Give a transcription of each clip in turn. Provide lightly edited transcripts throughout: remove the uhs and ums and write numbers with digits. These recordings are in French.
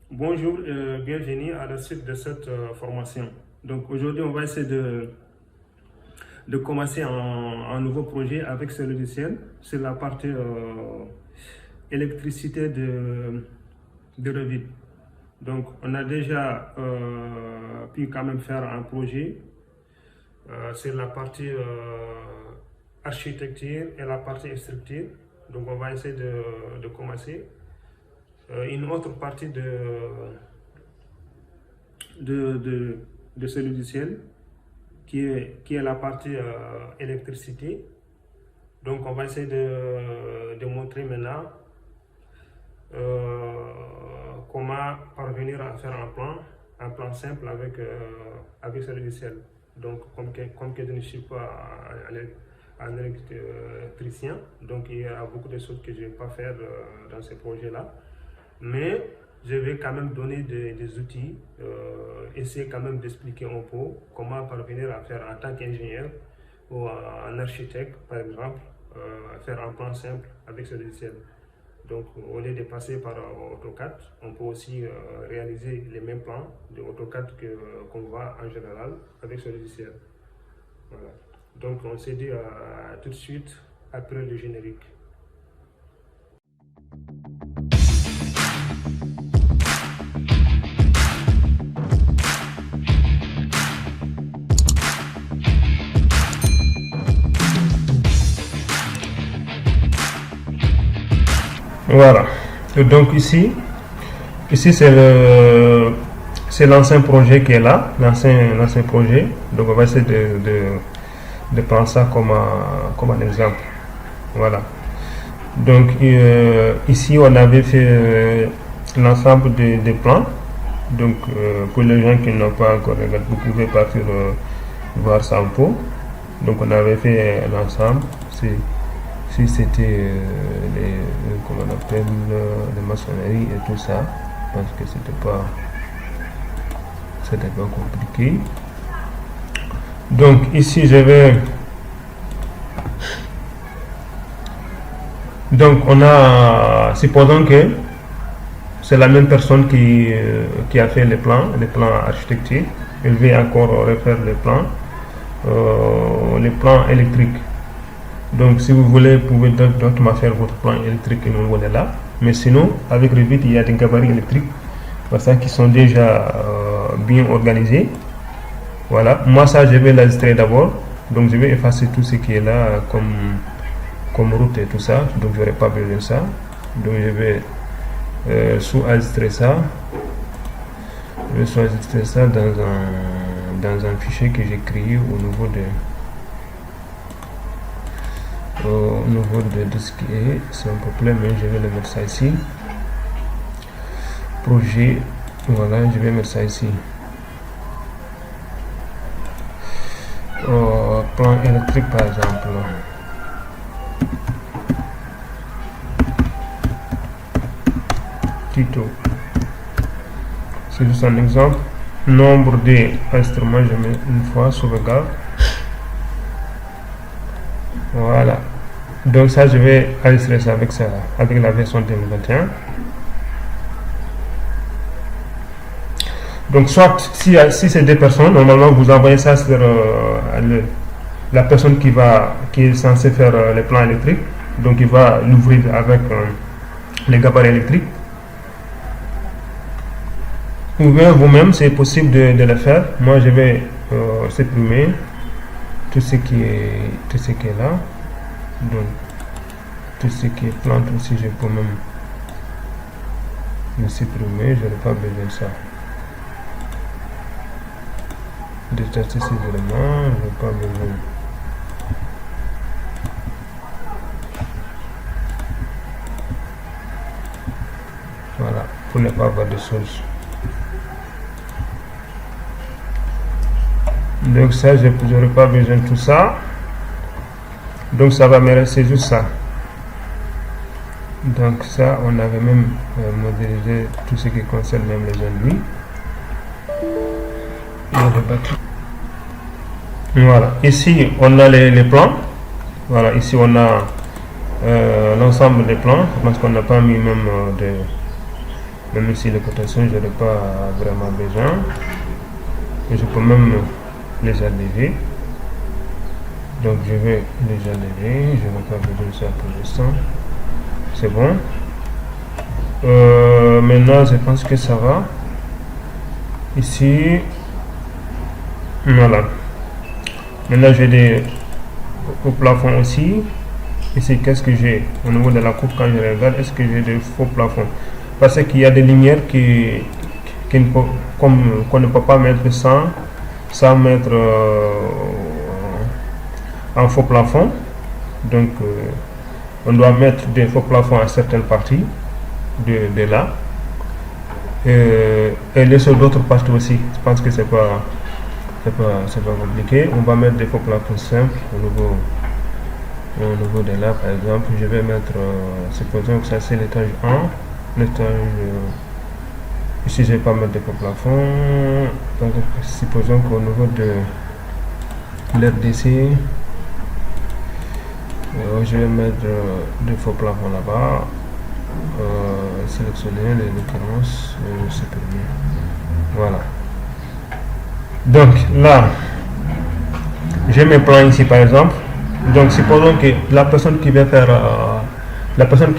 Bonjour, bienvenue à la suite de cette formation. Donc aujourd'hui, on va essayer de commencer un nouveau projet avec ce logiciel sur la partie électricité de Revit. Donc on a déjà pu quand même faire un projet sur la partie architecture et la partie structure. Donc on va essayer de commencer. Une autre partie de ce logiciel qui est la partie électricité. Donc on va essayer de montrer maintenant comment parvenir à faire un plan simple avec ce logiciel. Donc comme que je ne suis pas un électricien, donc il y a beaucoup de choses que je ne vais pas faire dans ce projet-là. Mais je vais quand même donner des outils, essayer quand même d'expliquer un peu comment parvenir à faire en tant qu'ingénieur ou un architecte, par exemple, faire un plan simple avec ce logiciel. Donc, au lieu de passer par AutoCAD, on peut aussi réaliser les mêmes plans de AutoCAD qu'on voit en général avec ce logiciel. Voilà. Donc, on se dit tout de suite après le générique. Voilà. Donc ici c'est l'ancien projet qui est là, l'ancien projet. Donc on va essayer de prendre ça comme un exemple. Voilà. Donc ici on avait fait l'ensemble des plans. Donc pour les gens qui n'ont pas encore regardé, vous pouvez partir voir ça un peu. Donc on avait fait l'ensemble. Si c'était comment on appelle, les maçonneries et tout ça, je pense que c'était pas compliqué. Donc ici donc on a, supposons que c'est la même personne qui a fait les plans architecture. Elle veut encore refaire les plans électriques. Donc si vous voulez, vous pouvez directement faire votre plan électrique et nous voilà là. Mais sinon, avec Revit, il y a des gabarits électriques qui sont déjà bien organisés. Voilà. Moi, ça, je vais l'illustrer d'abord. Donc je vais effacer tout ce qui est là comme route et tout ça. Donc je n'aurai pas besoin de ça. Donc je vais sous-illustrer ça. Je vais sous-illustrer ça dans un fichier que j'ai créé au niveau de ce qui est, c'est un peu plein, mais je vais le mettre ça ici. Projet, voilà, je vais mettre ça ici. Plan électrique par exemple. Tuto. C'est juste un exemple. Nombre d'instruments, je mets une fois, sauvegarde. Voilà. Donc ça, je vais illustrer ça avec la version 2021. Donc soit si c'est deux personnes, normalement vous envoyez ça sur la personne qui est censée faire les plans électriques. Donc il va l'ouvrir avec les gabarits électriques. Ou bien vous-même, c'est possible de le faire. Moi, je vais supprimer tout ce qui est là. Donc tout ce qui est plante aussi, je peux même le supprimer, je n'ai pas besoin de ça. Détacher ces éléments, je n'ai pas besoin. Voilà, pour ne pas avoir de choses. Donc ça, je n'aurai pas besoin de tout ça. Donc ça va me rester juste ça. Donc ça, on avait même modélisé tout ce qui concerne même les ennemis. Voilà, ici on a les plans. Voilà, ici on a l'ensemble des plans. Je pense qu'on n'a pas mis même Même si les cotations, je n'aurai pas vraiment besoin. Et je peux même les enlever. Donc je vais les enlever. Je n'ai pas besoin de ça pour l'instant. C'est bon. Maintenant, je pense que ça va. Ici, voilà. Maintenant, j'ai des au plafond aussi. Ici, qu'est-ce que j'ai au niveau de la coupe quand je regarde? Est-ce que j'ai des faux plafonds? Parce qu'il y a des lumières qu'on ne peut pas mettre sans mettre un faux plafond. Donc, on doit mettre des faux plafonds à certaines parties de là. Et laisser d'autres parties aussi. Je pense que c'est pas compliqué. On va mettre des faux plafonds simples au niveau de là, par exemple. Je vais mettre, supposons que ça c'est l'étage 1, l'étage, ici je vais pas mettre de faux plafonds. Donc supposons qu'au niveau de l'RDC, je vais mettre des faux plafonds là-bas. Sélectionner les références, supprimer. Voilà. Donc là, j'ai mes plans ici par exemple. Donc supposons que la personne qui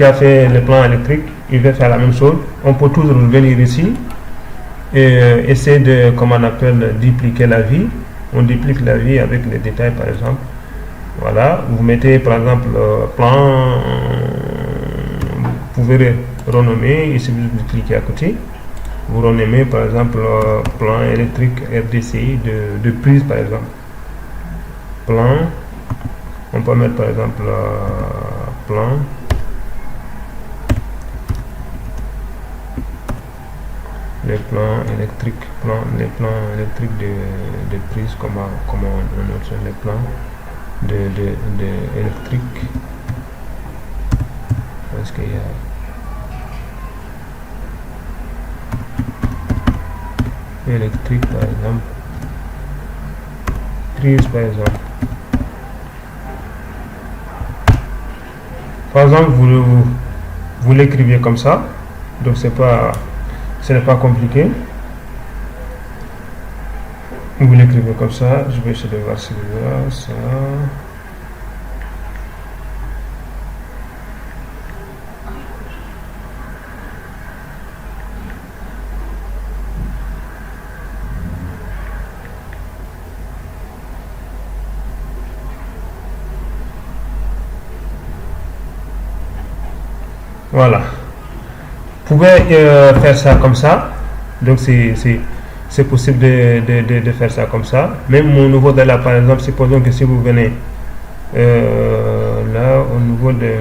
a fait le plan électrique, il va faire la même chose. On peut toujours venir ici et essayer de, comment on appelle, dupliquer la vie. On duplique la vie avec les détails par exemple. Voilà, vous mettez par exemple plan, vous pouvez renommer, ici vous cliquez à côté, vous renommez par exemple plan électrique RDCI de prise par exemple. Plan, on peut mettre par exemple plan les plans électriques de prise, comment on obtient les plans de électrique. Parce qu'il y a électrique par exemple, prise par exemple. Par exemple, vous l'écrivez comme ça, donc ce n'est pas compliqué. Vous l'écrivez comme ça. Je vais essayer de voir si vous voyez ça. Voilà. Vous pouvez faire ça comme ça. Donc c'est possible de faire ça comme ça. Même au niveau de là, par exemple, supposons que si vous venez là, au niveau de...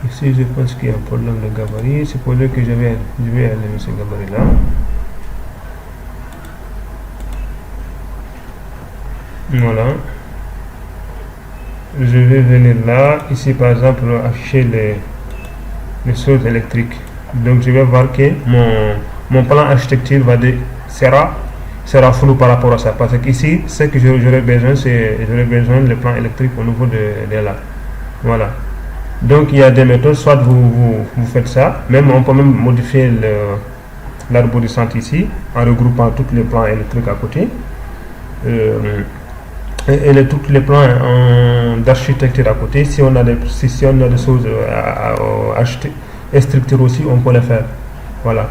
Ici, je pense qu'il y a un problème de gabarit. Supposons que je vais aller ce gabarit-là. Voilà. Je vais venir là. Ici, par exemple, afficher les choses électriques. Donc, je vais voir que mon plan architecture sera flou par rapport à ça. Parce que ici, ce que j'aurais besoin le plan électrique au niveau de là. Voilà. Donc, il y a des méthodes. Soit vous faites ça. Même, on peut même modifier l'arborescence ici en regroupant tous les plans électriques à côté. Et tous les plans d'architecture à côté. Si on a des choses à acheter, structure aussi, on peut les faire. Voilà.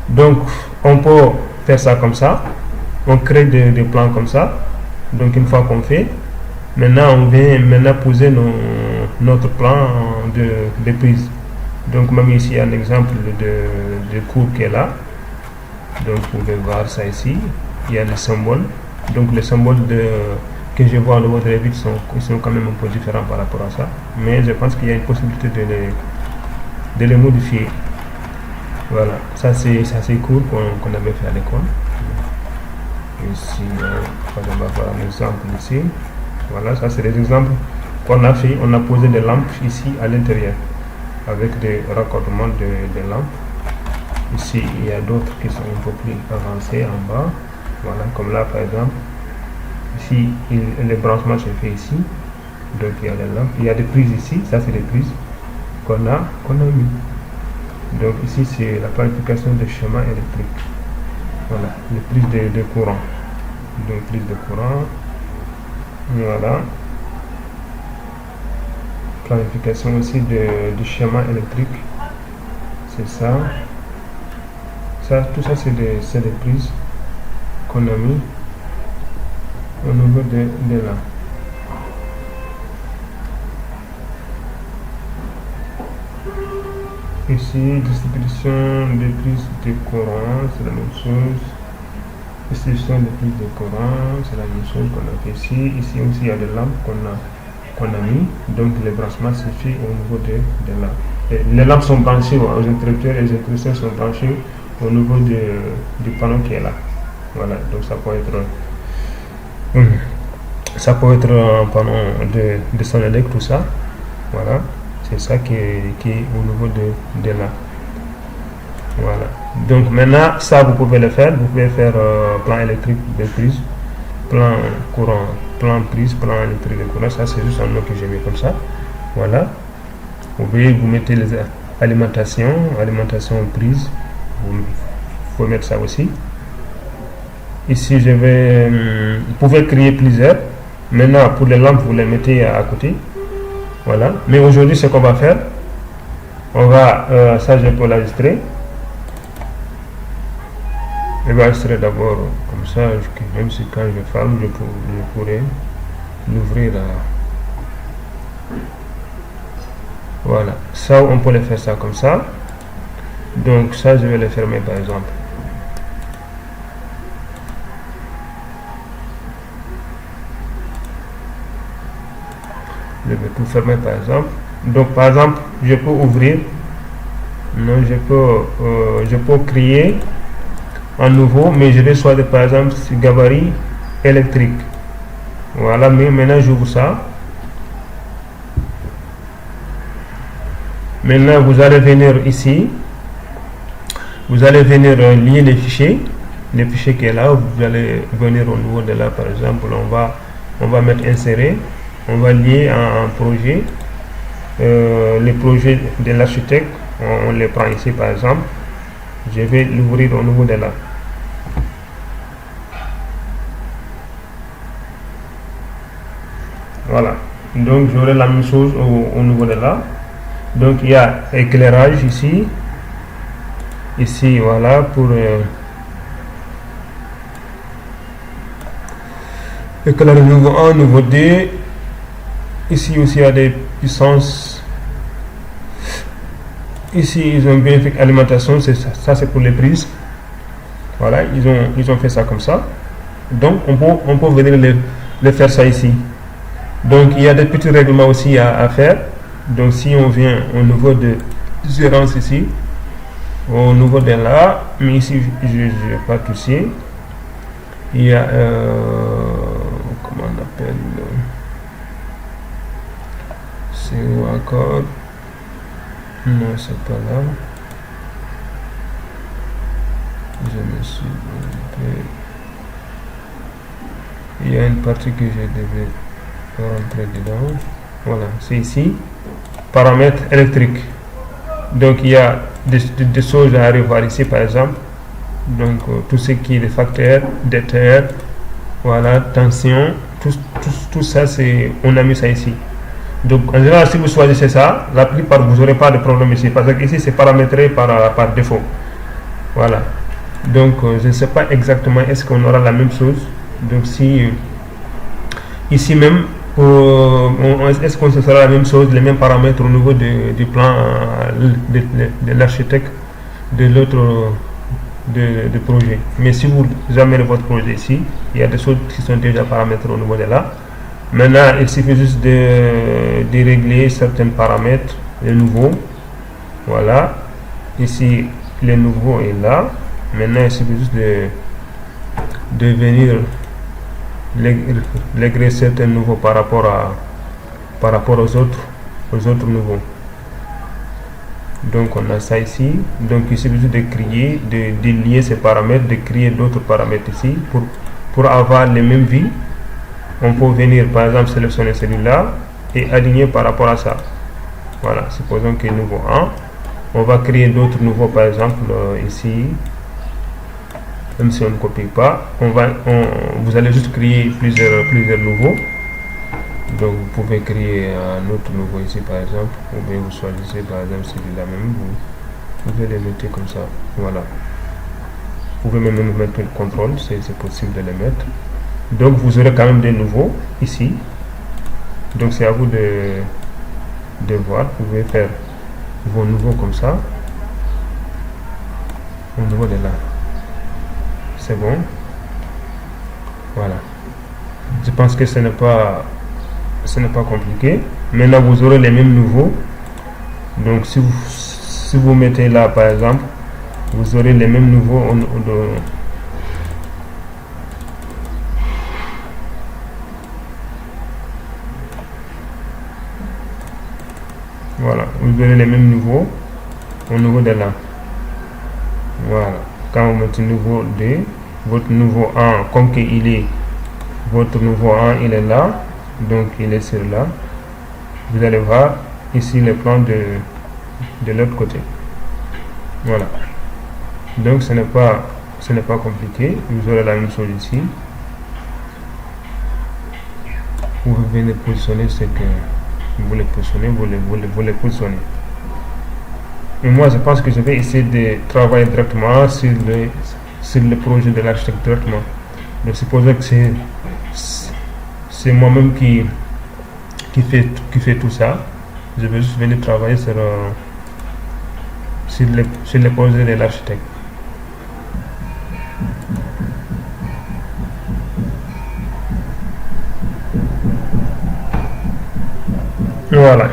Donc, on peut faire ça comme ça. On crée des plans comme ça. Donc, une fois qu'on fait, maintenant, on vient poser notre plan de prise. Donc, même ici, il y a un exemple de cours qui est là. Donc, vous pouvez voir ça ici. Il y a les symboles. Donc, les symboles que je vois au niveau de Revit sont quand même un peu différents par rapport à ça. Mais je pense qu'il y a une possibilité de les modifier. Voilà. Ça, c'est cours qu'on avait fait à l'école. Ici, on va voir un exemple ici. Voilà, ça c'est des exemples qu'on a fait. On a posé des lampes ici à l'intérieur avec des raccordements de lampes. Ici, il y a d'autres qui sont un peu plus avancés en bas. Voilà, comme là par exemple. ici, le branchement se fait ici. Donc il y a les lampes, il y a des prises ici, ça c'est des prises qu'on a mis. Donc ici c'est la planification des schémas électriques. Voilà, les prises de courant. Donc prise de courant. Voilà. Planification aussi du schéma électrique. C'est ça. Tout ça c'est des prises qu'on a mis au niveau de là. Ici, distribution des prises de courant, c'est la même chose. Distribution des prises de courant, c'est la même chose qu'on a fait ici. Ici aussi, il y a des lampes qu'on a mis. Donc, le branchement se fait au niveau de lampes. Et les lampes sont branchées aux interrupteurs et les interrupteurs sont branchés au niveau du panneau qui est là. Voilà, donc ça peut être un panneau de Sonelec, tout ça. Voilà. C'est ça qui est au niveau de là. Voilà. Donc maintenant, ça vous pouvez le faire. Vous pouvez faire plan électrique de prise, plan courant, plan prise, plan électrique de courant. Ça c'est juste un nom que j'ai mis comme ça. Voilà. Vous mettez les alimentation prise. Vous pouvez mettre ça aussi. Ici vous pouvez créer plusieurs. Maintenant pour les lampes, vous les mettez à côté. Voilà, mais aujourd'hui ce qu'on va faire, on va, ça je peux l'enregistrer. Je vais enregistrer d'abord comme ça, même si quand je ferme, je pourrais l'ouvrir. Voilà, ça on peut le faire ça comme ça. Donc ça je vais le fermer par exemple. Je vais tout fermer par exemple. Donc par exemple, je peux ouvrir. Non, je peux créer un nouveau, mais je vais choisir par exemple ce gabarit électrique. Voilà, mais maintenant j'ouvre ça. Maintenant vous allez venir ici. Vous allez venir lier les fichiers qui est là. Vous allez venir au niveau de là par exemple. On va mettre insérer. On va lier un projet, les projets de l'architecte, on les prend ici par exemple. Je vais l'ouvrir au niveau de là. Voilà, donc j'aurai la même chose au niveau de là. Donc il y a éclairage ici, voilà pour éclairage niveau 1, niveau 2. Ici aussi il y a des puissances. Ici ils ont bien fait alimentation, ça c'est pour les prises. Voilà, ils ont fait ça comme ça. Donc on peut venir le faire ça ici. Donc il y a des petits règlements aussi à faire. Donc si on vient au niveau de gérance ici, au niveau de là, mais ici je n'ai pas touché. Il y a comment on appelle, c'est où encore? Non, c'est pas là. Je me suis trompé. Il y a une partie que je devais rentrer dedans. Voilà, c'est ici. Paramètres électriques. Donc il y a des choses à revoir ici par exemple. Donc tout ce qui est des facteurs, d'éther, voilà, tension, tout ça on a mis ça ici. Donc en général si vous choisissez ça, la plupart vous n'aurez pas de problème ici parce que ici c'est paramétré par défaut. Voilà. Donc je ne sais pas exactement est-ce qu'on aura la même chose. Donc si ici même est-ce qu'on se fera la même chose, les mêmes paramètres au niveau du plan de l'architecte de l'autre de projet. Mais si vous amenez votre projet ici, il y a des choses qui sont déjà paramétrées au niveau de là. Maintenant il suffit juste de régler certains paramètres, les nouveaux. Voilà, ici le nouveau est là. Maintenant il suffit juste de venir régler certains nouveaux par rapport aux autres nouveaux. Donc on a ça ici. Donc il suffit juste de lier ces paramètres, de créer d'autres paramètres ici pour avoir les mêmes vies on peut venir par exemple sélectionner celui-là et aligner par rapport à ça. Voilà, supposons que nouveau 1, on va créer d'autres nouveaux par exemple ici, même si on ne copie pas, vous allez juste créer plusieurs nouveaux. Donc vous pouvez créer un autre nouveau ici par exemple, ou bien vous choisissez par exemple celui-là même, vous pouvez les mettre comme ça, voilà. Vous pouvez même mettre le contrôle, c'est possible de les mettre. Donc vous aurez quand même des nouveaux ici. Donc c'est à vous de voir. Vous pouvez faire vos nouveaux comme ça. Au niveau de là. C'est bon. Voilà. Je pense que ce n'est pas compliqué. Maintenant vous aurez les mêmes nouveaux. Donc si vous mettez là par exemple, vous aurez les mêmes nouveaux voilà, vous aurez les mêmes nouveaux au niveau de là. Voilà, quand vous mettez nouveau 2, votre nouveau 1, comme qu'il est, votre nouveau 1 il est là, donc il est sur là. Vous allez voir ici le plan de l'autre côté. Voilà. Donc ce n'est pas compliqué. Vous aurez la même chose ici. Vous venez positionner ce que vous voulez positionner, vous les positionnez. Et moi je pense que je vais essayer de travailler directement sur le projet de l'architecte directement. Donc supposons que c'est moi-même qui fait tout ça. Je vais juste venir travailler sur le projet de l'architecte. Voilà.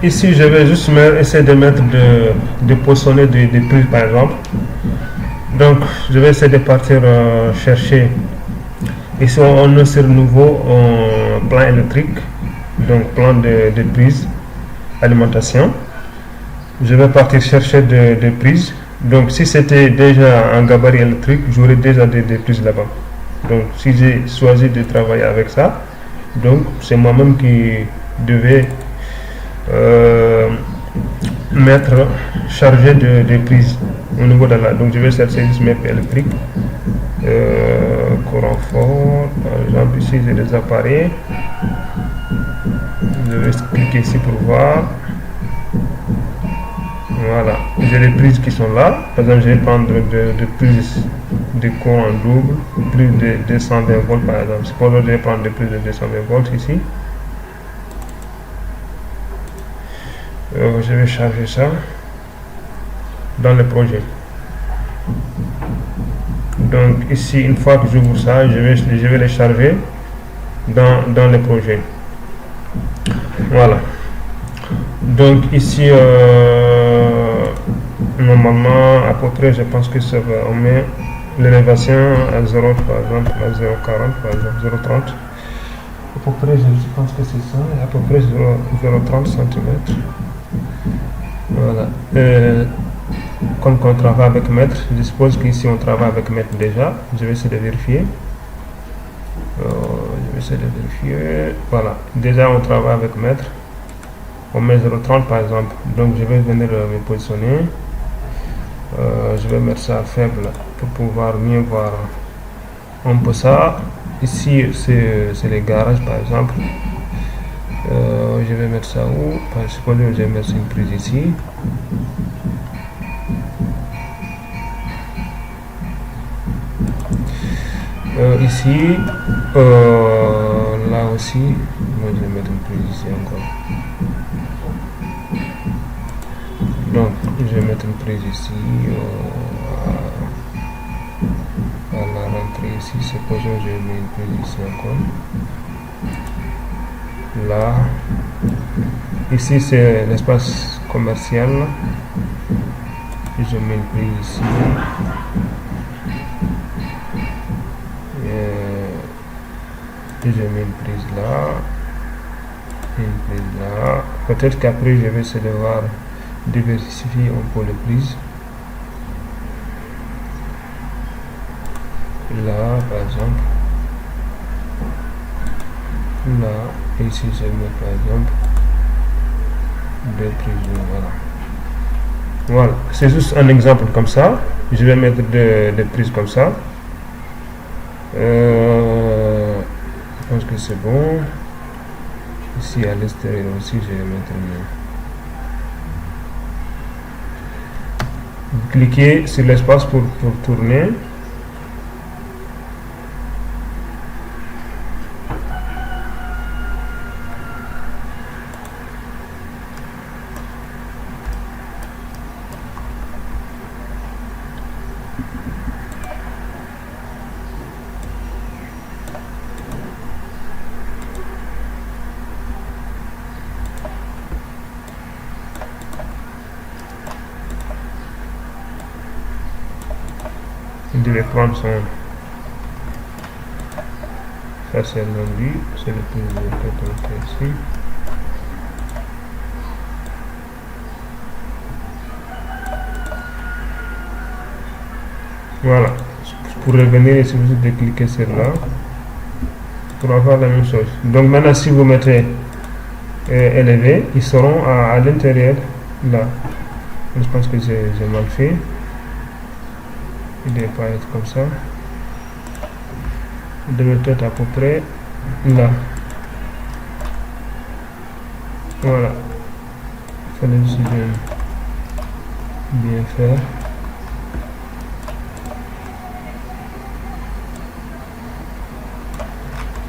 Ici, je vais juste essayer de mettre de positionner des prises par exemple. Donc, je vais essayer de partir chercher. Ici, on est sur nouveau plan électrique, donc plan de prise alimentation. Je vais partir chercher des prises. Donc, si c'était déjà un gabarit électrique, j'aurais déjà des prises là-bas. Donc, si j'ai choisi de travailler avec ça, donc c'est moi-même qui devais charger de prises au niveau de là. Donc je vais chercher juste mes électriques, courant fort, par exemple ici j'ai des appareils. Je vais cliquer ici pour voir. Voilà, j'ai les prises qui sont là. Par exemple, je vais prendre de prises de courant double, plus de 220 volts par exemple. Supposons que je vais prendre des prises de 220 volts ici. Je vais charger ça dans le projet. Donc ici, une fois que j'ouvre ça, je vais les charger dans le projet. Voilà. Donc ici, normalement, à peu près, je pense que ça va, on met l'élévation à 0 par exemple, à 0,40 par exemple, 0,30. À peu près, je pense que c'est ça, à peu près 0,30 cm. Voilà. Comme on travaille avec mètre, je suppose qu'ici on travaille avec mètre déjà. Je vais essayer de vérifier. Voilà. Déjà on travaille avec mètre. On met 0,30 par exemple. Donc je vais venir me positionner. Je vais mettre ça à faible pour pouvoir mieux voir un peu ça. Ici c'est les garages par exemple. Je vais mettre ça où? Je suppose que je vais mettre une prise ici. Ici, là aussi, moi je vais mettre une prise ici encore. Donc, je vais mettre une prise ici, à la rentrée ici, supposons que je mets une prise ici encore. Là, ici c'est l'espace commercial, je mets une prise ici. Et je mets une prise là, peut-être qu'après je vais essayer de voir, diversifier un peu les prises. Là par exemple, là, et ici je mets par exemple deux prises, voilà. Voilà, c'est juste un exemple comme ça. Je vais mettre des prises comme ça. Je pense que c'est bon. Ici à l'extérieur aussi, je vais mettre Vous cliquez sur l'espace pour tourner. Il devait prendre son... Ça c'est lundi, c'est le plus de ici. Voilà. Pour revenir, il suffit de cliquer sur là pour avoir la même chose. Donc maintenant, si vous mettez élevé, ils seront à l'intérieur là. Je pense que j'ai mal fait. Il ne doit pas être comme ça. Il devait être à peu près là. Voilà. Il fallait aussi bien faire.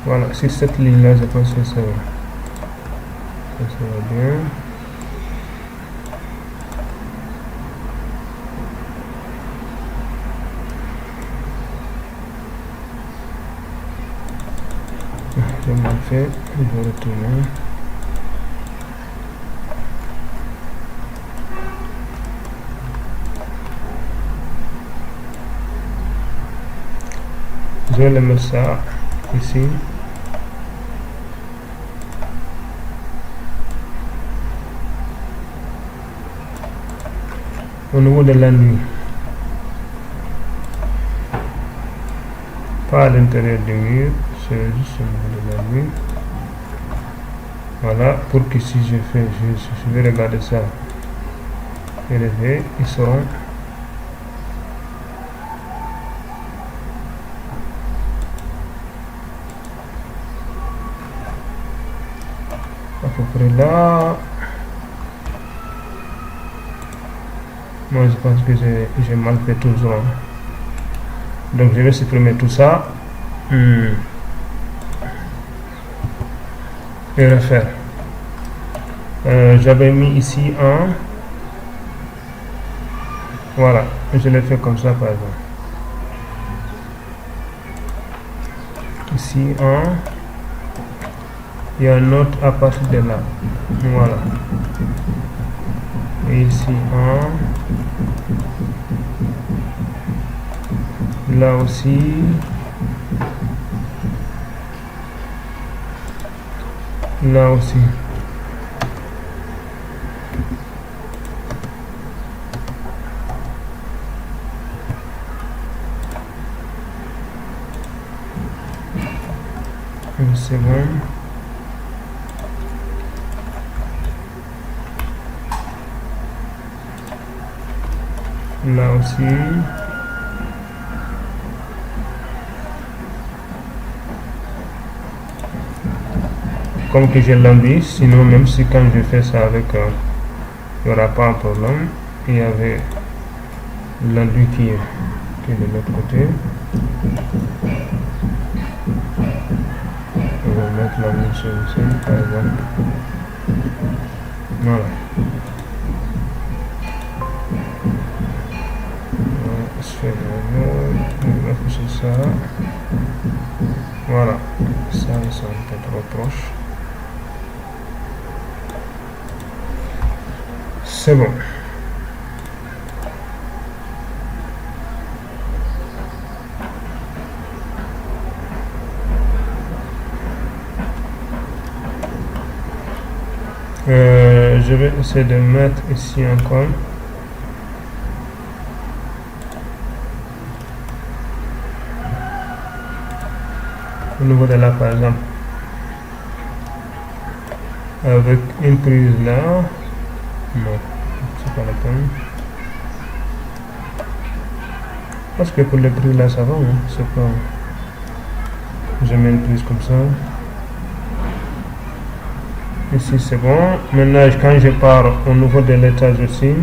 Voilà, sur cette ligne là, je pense que ça va bien. J'ai mal fait, je vais retourner. Je vais le mettre ça ici. Au niveau de la nuit, pas à l'intérieur du mur, c'est juste au niveau de la nuit. Voilà, pour que si je vais regarder ça élevé, ils seront à peu près là. Moi je pense que j'ai mal fait toujours. Donc je vais supprimer tout ça et refaire. J'avais mis ici un. Voilà, je l'ai fait comme ça par exemple. Ici un. Il y a un autre à partir de là. Voilà. Et ici un. Là aussi. Là aussi. C'est bon. Là aussi. Comme que j'ai l'envie, sinon même si quand je fais ça avec, il n'y aura pas un problème. Il y avait l'enduit qui est de l'autre côté. On va mettre la même chose ici, par exemple. Voilà. On va afficher ça. Voilà. Ça, ils sont un peu trop proches. C'est bon. Je vais essayer de mettre ici encore. Au niveau de là, par exemple. avec une prise là. Non, c'est pas la peine. Parce que pour les prises là, ça va, hein? C'est pas. Je mets une prise comme ça. Ici c'est bon. Maintenant, quand je pars au niveau de l'étage aussi,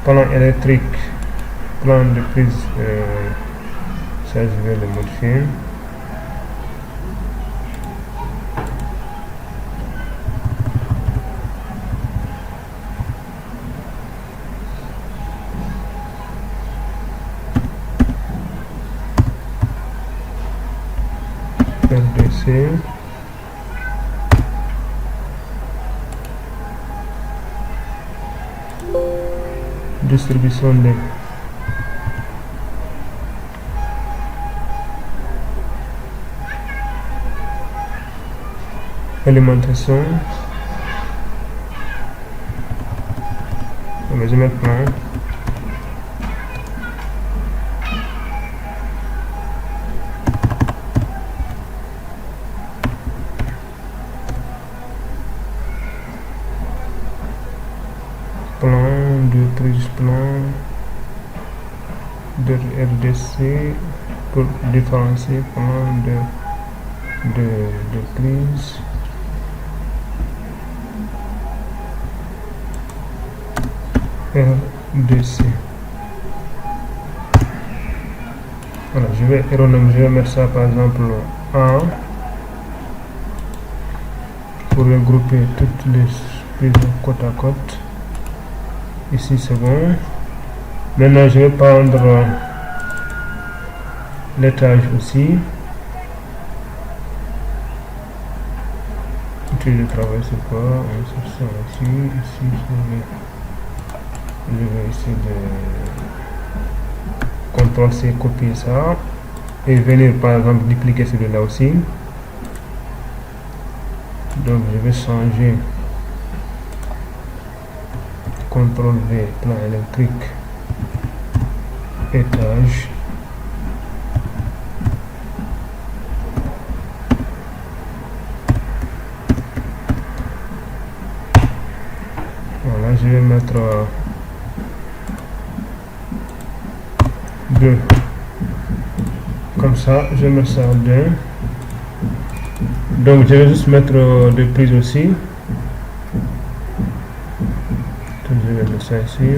plan électrique, plan de prise, ça je vais le modifier. RDC. Distribution de alimentation. Je vais mettre plan. Plan de prise, plan de RDC pour différencier plan de prise. RDC. Voilà, je vais mettre ça par exemple en pour regrouper toutes les prises côte à côte. Ici c'est bon. Maintenant je vais prendre l'étage aussi. Outil de travail c'est quoi? On sort ça ici. Ici je vais essayer de CTRL C, copier ça et venir par exemple dupliquer celui-là aussi. Donc je vais changer CTRL V, plan électrique, étage. Voilà, je vais mettre 2. Comme ça, je vais mettre ça en 2. Donc je vais juste mettre des prises aussi. Je vais mettre ça ici.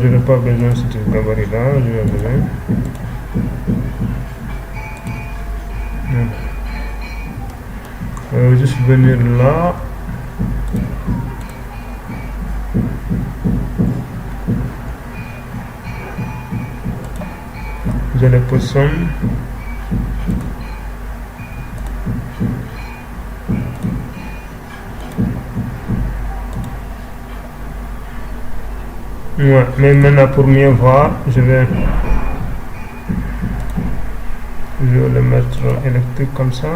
Je n'ai pas besoin de ce gabarit là, je vais venir. Juste venir là. Je les positionne. Ouais, mais maintenant pour mieux voir, je vais le mettre électrique comme ça.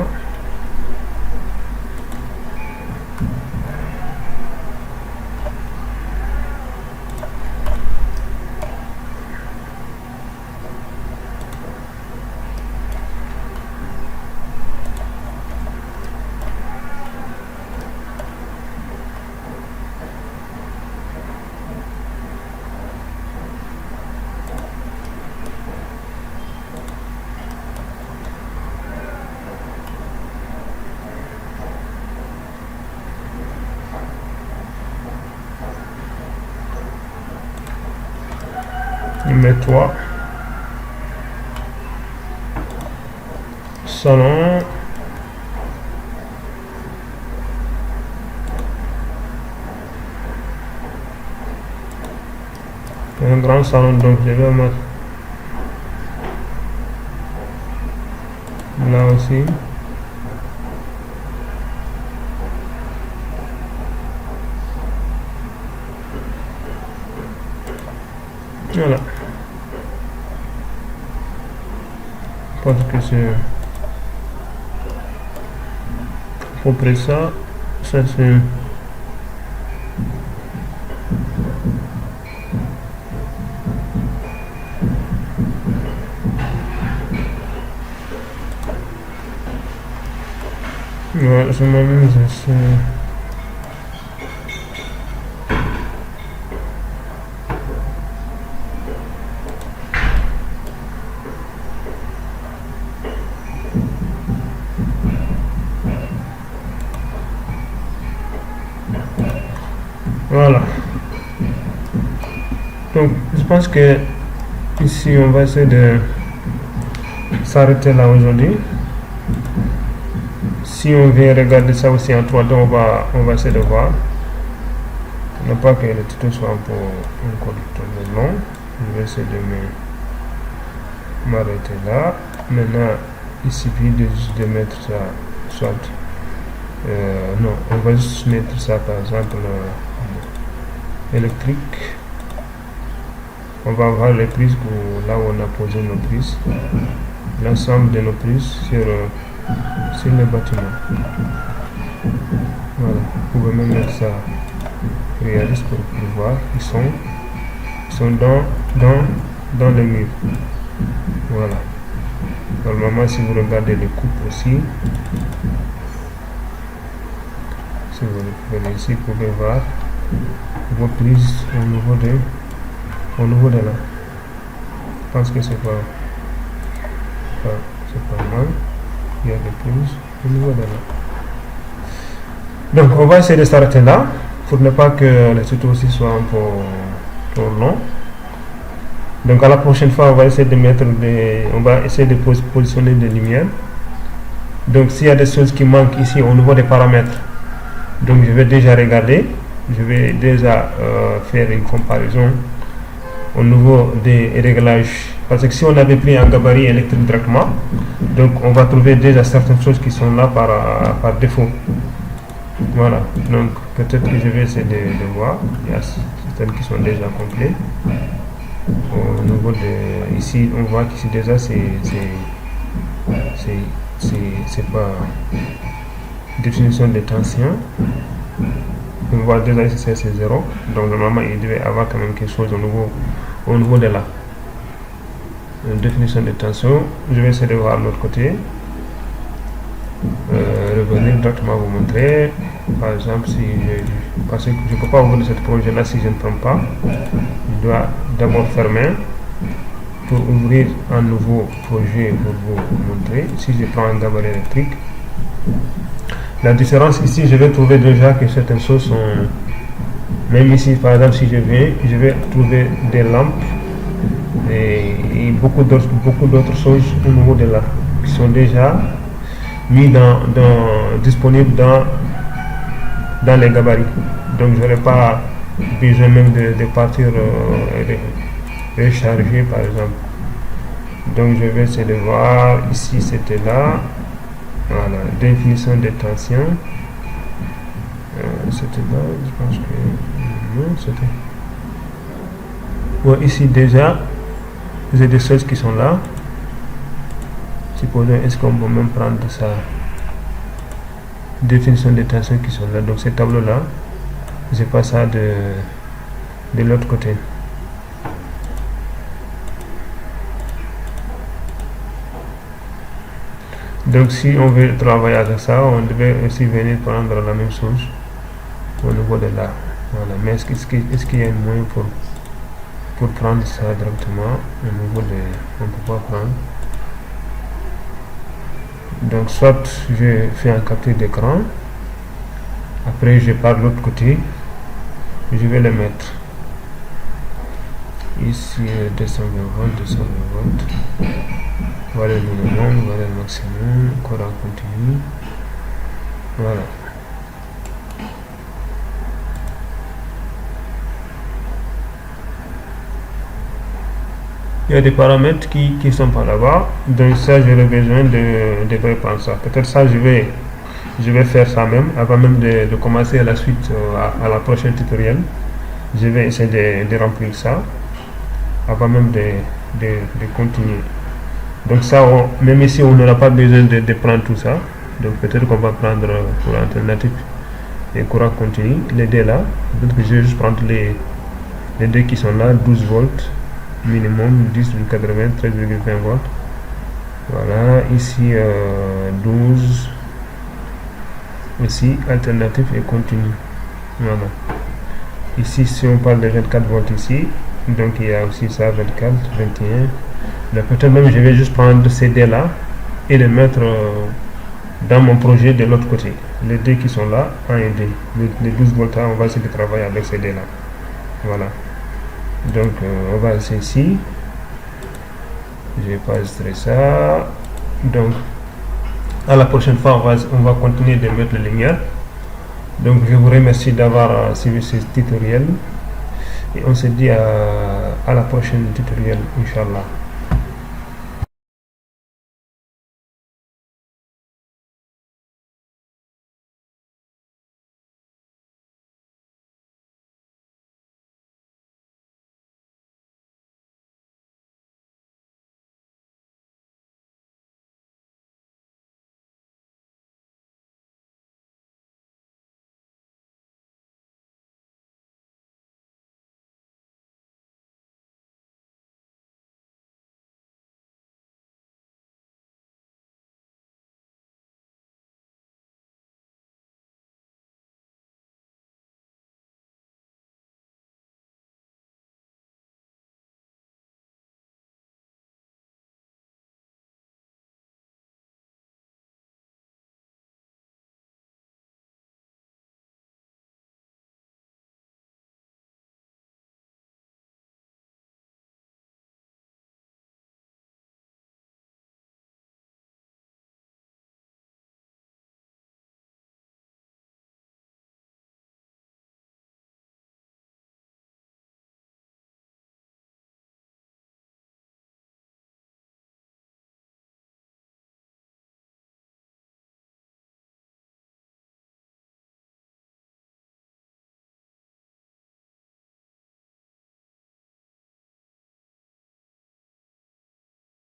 Mets-toi. Salon. Un grand salon, donc je vais mettre là aussi. Voilà. Parce que c'est après ça, ça c'est Ouais, je m'amuse. Voilà. Donc, je pense que ici, on va essayer de s'arrêter là aujourd'hui. Si on vient regarder ça aussi en 3D, on va essayer de voir. Non pas que le tuto soit encore trop long. Je vais essayer de m'arrêter là. Maintenant, il suffit de mettre ça, soit non, on va juste mettre ça par exemple électrique. On va voir les prises là où on a posé nos prises, l'ensemble de nos prises sur le bâtiment. Voilà, vous pouvez même mettre ça réaliste pour voir. Ils sont dans le mur. Voilà. Normalement, si vous regardez les coupes aussi, si vous venez ici, vous pouvez voir vos prises au niveau de là. Je pense que c'est pas mal. Il y a des prises au niveau de là. Donc on va essayer de s'arrêter là pour ne pas que le tuto aussi soit un peu trop long. Donc à la prochaine fois, on va essayer de positionner des lumières. Donc s'il y a des choses qui manquent ici au niveau des paramètres, donc je vais déjà regarder, je vais déjà faire une comparaison au niveau des réglages. Parce que si on avait pris un gabarit électrique directement, donc on va trouver déjà certaines choses qui sont là par défaut. Voilà, donc peut-être que je vais essayer de voir. Il y a certaines qui sont déjà complètes. Au niveau de ici, on voit qu'ici déjà c'est pas définition de tension. On voit déjà ici c'est 0. Donc normalement il devait avoir quand même quelque chose au niveau de là. Définition de tension. Je vais essayer de voir l'autre côté. Revenir directement vous montrer. Par exemple, parce que je ne peux pas ouvrir ce projet là si je ne prends pas. Je dois d'abord fermer pour ouvrir un nouveau projet pour vous montrer. Si je prends un gabarit électrique, la différence ici, je vais trouver déjà que certaines choses sont, même ici par exemple, si je viens, je vais trouver des lampes et beaucoup d'autres choses au niveau de là qui sont déjà mis disponibles dans les gabarits. Donc je n'aurai pas besoin même de partir recharger par exemple. Donc je vais essayer de voir ici, c'était là. Voilà, définition de tension. C'était là, je pense que non, c'était. Bon, ici déjà, j'ai des choses qui sont là. Supposons, est-ce qu'on peut même prendre ça? Définition de tension qui sont là. Donc ces tableaux là, j'ai pas ça de l'autre côté. Donc si on veut travailler avec ça, on devait aussi venir prendre la même chose au niveau de là. Voilà. Mais est-ce qu'il y a un moyen pour prendre ça directement au niveau de... On ne peut pas prendre. Donc soit je fais un capture d'écran, après je pars de l'autre côté, je vais le mettre ici 220 volts. Voilà le minimum, voilà le maximum, encore en continu. Voilà. Il y a des paramètres qui sont par là-bas, donc ça j'aurais besoin de préparer ça. Peut-être ça je vais faire ça même, avant même de commencer la suite à la prochaine tutoriel. Je vais essayer de remplir ça, avant même de continuer. Donc ça, même ici, on n'aura pas besoin de prendre tout ça. Donc peut-être qu'on va prendre pour alternative et courant continu, les deux là. Donc je vais juste prendre les deux qui sont là, 12 volts, minimum 10,80, 13,20 volts. Voilà, ici 12, aussi alternatif et continu. Voilà. Ici, si on parle de 24 volts ici, donc il y a aussi ça, 24, 21. Mais peut-être même je vais juste prendre ces deux là et les mettre dans mon projet de l'autre côté. Les deux qui sont là, 1 et 2. Les 12 volts là, on va essayer de travailler avec ces deux là. Voilà. Donc on va essayer ici. Je vais pas extraire ça. Donc à la prochaine fois, on va continuer de mettre les lumières. Donc je vous remercie d'avoir suivi ce tutoriel et on se dit à la prochaine tutoriel, Inch'Allah.